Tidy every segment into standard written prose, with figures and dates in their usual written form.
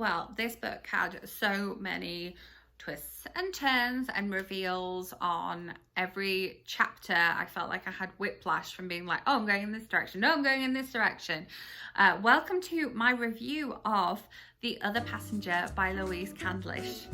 Well, this book had so many twists and turns and reveals on every chapter. I felt like I had whiplash from being like, oh, I'm going in this direction. No, I'm going in this direction. Welcome to my review of The Other Passenger by Louise Candlish.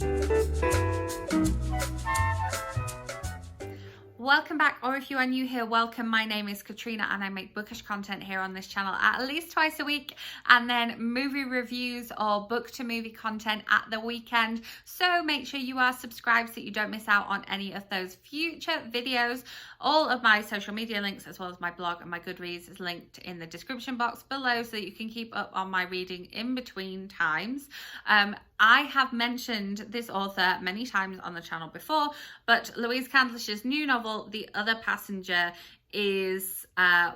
Welcome back, or if you are new here, welcome. My name is Katrina and I make bookish content here on this channel at least twice a week, and then movie reviews or book to movie content at the weekend. So make sure you are subscribed so that you don't miss out on any of those future videos. All of my social media links, as well as my blog and my Goodreads, is linked in the description box below so that you can keep up on my reading in between times. I have mentioned this author many times on the channel before, but Louise Candlish's new novel, The Other Passenger, is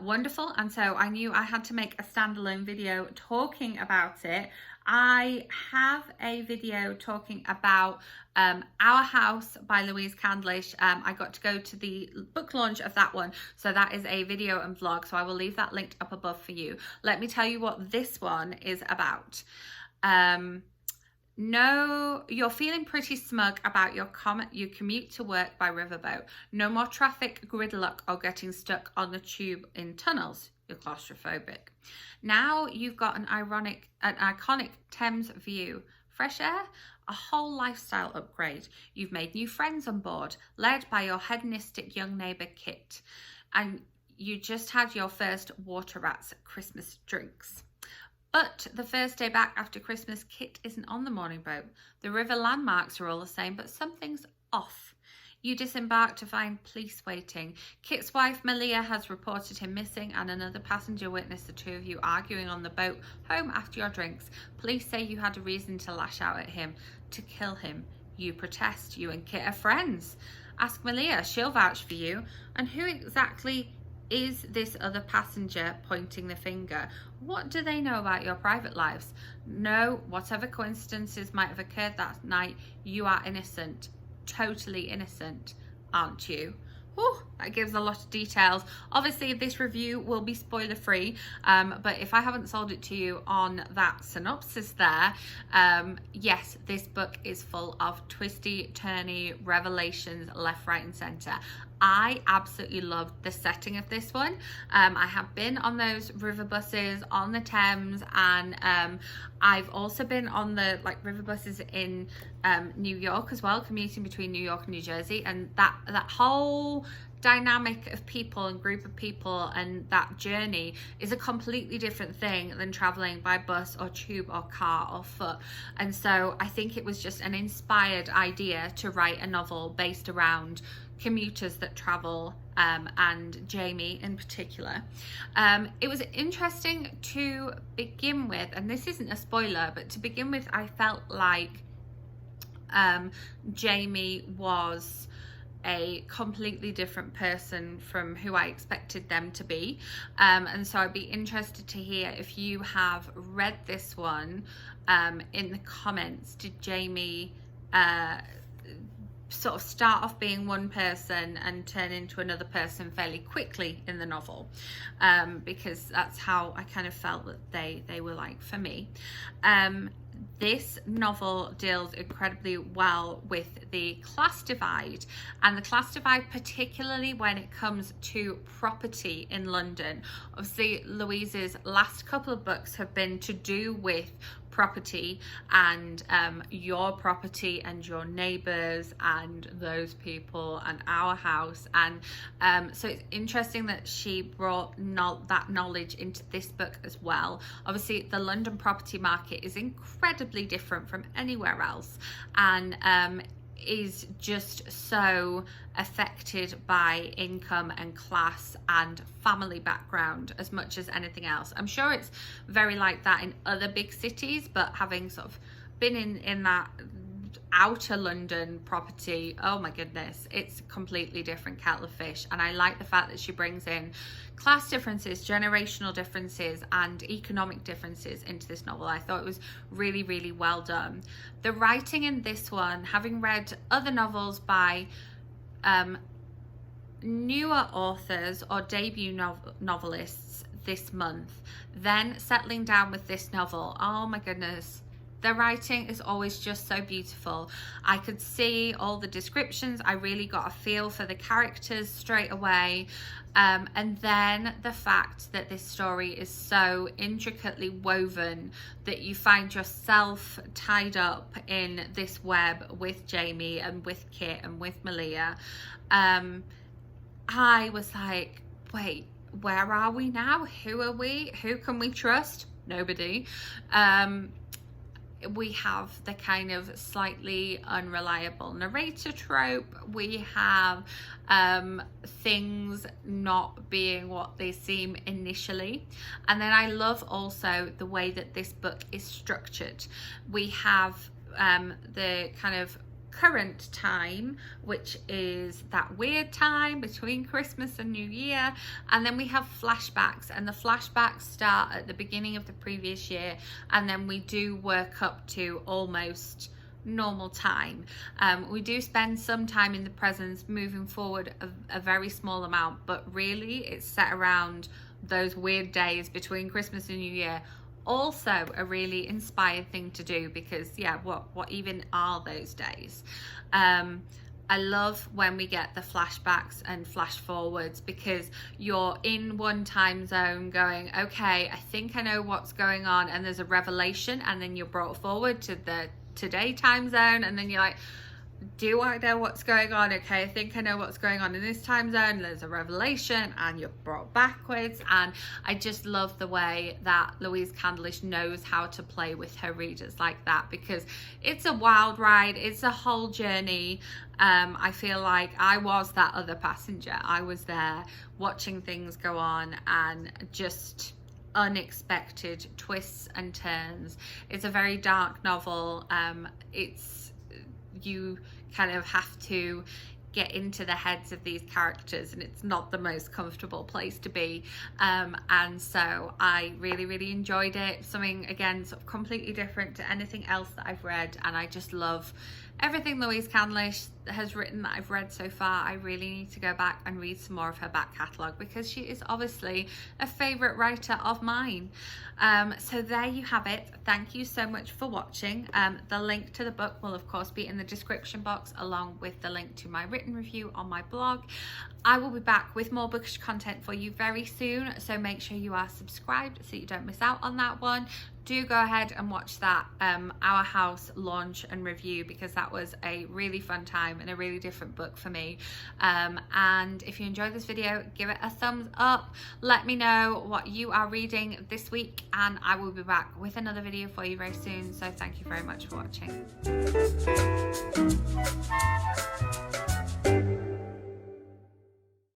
wonderful, and so I knew I had to make a standalone video talking about it. I have a video talking about Our House by Louise Candlish. I got to go to the book launch of that one, so that is a video and vlog, so I will leave that linked up above for you. Let me tell you what this one is about. No, you're feeling pretty smug about your commute to work by riverboat. No more traffic gridlock or getting stuck on the tube in tunnels. You're claustrophobic. Now you've got an iconic Thames view. Fresh air? A whole lifestyle upgrade. You've made new friends on board, led by your hedonistic young neighbour Kit. And you just had your first Water Rats Christmas drinks. But the first day back after Christmas, Kit isn't on the morning boat. The river landmarks are all the same, but something's off. You disembark to find police waiting. Kit's wife, Malia, has reported him missing, and another passenger witnessed the two of you arguing on the boat home after your drinks. Police say you had a reason to lash out at him, to kill him. You protest. You and Kit are friends. Ask Malia, she'll vouch for you. And who exactly is this other passenger, pointing the finger? What do they know about your private lives? No, whatever coincidences might have occurred that night, you are innocent. Totally innocent, aren't you? Whew, that gives a lot of details. Obviously, this review will be spoiler free, but if I haven't sold it to you on that synopsis there, yes, this book is full of twisty, turny revelations left, right and centre. I absolutely loved the setting of this one. I have been on those river buses on the Thames, and I've also been on the river buses in New York as well, commuting between New York and New Jersey, and that whole dynamic of people and group of people and that journey is a completely different thing than traveling by bus or tube or car or foot. And so I think it was just an inspired idea to write a novel based around commuters that travel, and Jamie in particular. It was interesting to begin with, and this isn't a spoiler, but to begin with, I felt like Jamie was a completely different person from who I expected them to be, and so I'd be interested to hear if you have read this one. In the comments, did Jamie sort of start off being one person and turn into another person fairly quickly in the novel? Because that's how I kind of felt that they were like for me. This novel deals incredibly well with the class divide, and the class divide particularly when it comes to property in London. Obviously, Louise's last couple of books have been to do with property and your property and your neighbours and those people and our house, and so it's interesting that she brought that knowledge into this book as well. Obviously, the London property market is incredibly different from anywhere else, and is just so affected by income and class and family background as much as anything else. I'm sure it's very like that in other big cities, but having sort of been in that outer London property, oh my goodness, it's a completely different kettle of fish. And I like the fact that she brings in class differences, generational differences and economic differences into this novel. I thought it was really, really well done. The writing in this one, having read other novels by newer authors or debut novelists this month, then settling down with this novel, oh my goodness, The writing is always just so beautiful. I could see all the descriptions. I really got a feel for the characters straight away. And then the fact that this story is so intricately woven that you find yourself tied up in this web with Jamie and with Kit and with Malia. I was like, wait, where are we now? Who are we? Who can we trust? Nobody. We have the kind of slightly unreliable narrator trope. We have things not being what they seem initially. And then I love also the way that this book is structured. We have the kind of current time, which is that weird time between Christmas and New Year, and then we have flashbacks, and the flashbacks start at the beginning of the previous year, and then we do work up to almost normal time. We do spend some time in the present, moving forward a very small amount, but really it's set around those weird days between Christmas and New Year. Also a really inspired thing to do, because yeah, what even are those days? I love when we get the flashbacks and flash forwards, because you're in one time zone going, okay, I think I know what's going on, and there's a revelation, and then you're brought forward to the today time zone, and then you're like, do I know what's going on? Okay, I think I know what's going on in this time zone. There's a revelation, and you're brought backwards. And I just love the way that Louise Candlish knows how to play with her readers like that, because it's a wild ride. It's a whole journey. I feel like I was that other passenger. I was there watching things go on, and just unexpected twists and turns. It's a very dark novel. You kind of have to get into the heads of these characters, and it's not the most comfortable place to be, and so I really enjoyed it. Something, again, sort of completely different to anything else that I've read, and I just love everything Louise Candlish has written that I've read so far. I really need to go back and read some more of her back catalogue, because she is obviously a favourite writer of mine. So there you have it. Thank you so much for watching. The link to the book will of course be in the description box, along with the link to my written review on my blog. I will be back with more bookish content for you very soon, so make sure you are subscribed so you don't miss out on that one. Do go ahead and watch that Our House launch and review, because that was a really fun time and a really different book for me. And if you enjoyed this video, give it a thumbs up. Let me know what you are reading this week, and I will be back with another video for you very soon. So thank you very much for watching.